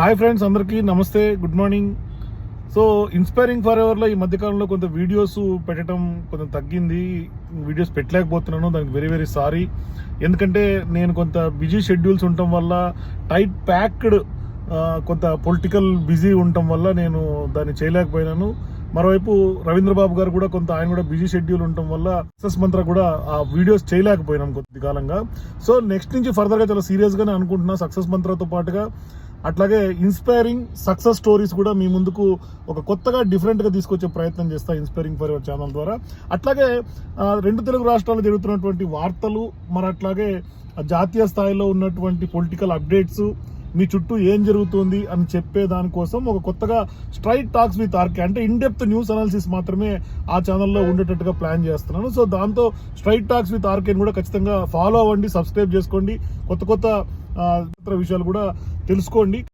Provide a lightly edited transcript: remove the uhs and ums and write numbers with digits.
Hi friends, అందరికీ నమస్తే, good morning. So inspiring for ఎవర్లో ఈ మధ్యకాలంలో కొంత వీడియోస్ పెట్టడం కొంచెం తగ్గింది. వీడియోస్ పెట్టలేకపోతున్నాను, దానికి వెరీ వెరీ సారీ. ఎందుకంటే నేను కొంత బిజీ షెడ్యూల్స్ ఉండటం వల్ల, టైట్ ప్యాక్డ్ కొంత పొలిటికల్ బిజీ ఉండటం వల్ల నేను దాన్ని చేయలేకపోయినాను. మరోవైపు రవీంద్రబాబు గారు కూడా ఆయన కూడా బిజీ షెడ్యూల్ ఉండటం వల్ల సక్సెస్ మంత్ర కూడా ఆ వీడియోస్ చేయలేకపోయినాం కొద్ది కాలంగా. సో నెక్స్ట్ నుంచి ఫర్దర్గా చాలా సీరియస్గానే అనుకుంటున్నా సక్సెస్ మంత్రతో పాటుగా. అట్లాగే ఇన్స్పైరింగ్ సక్సెస్ స్టోరీస్ కూడా మీ ముందుకు ఒక కొత్తగా డిఫరెంట్గా తీసుకొచ్చే ప్రయత్నం చేస్తా ఇన్స్పైరింగ్ ఫర్ యువర్ ఛానల్ ద్వారా. అట్లాగే రెండు తెలుగు రాష్ట్రాల్లో జరుగుతున్నటువంటి వార్తలు, మరి అట్లాగే జాతీయ స్థాయిలో ఉన్నటువంటి పొలిటికల్ అప్డేట్స్, మీ చుట్టూ ఏం జరుగుతుంది అని చెప్పే దానికోసం ఒక కొత్తగా స్ట్రైట్ టాక్స్ విత్ ఆర్కే, అంటే ఇన్ డెప్త్ న్యూస్ అనాలిసిస్ మాత్రమే ఆ ఛానల్లో ఉండేటట్టుగా ప్లాన్ చేస్తున్నాను. సో దాంతో స్ట్రైట్ టాక్స్ విత్ ఆర్కేని కూడా ఖచ్చితంగా ఫాలో అవ్వండి, సబ్స్క్రైబ్ చేసుకోండి, కొత్త విషయాలు కూడా తెలుసుకోండి.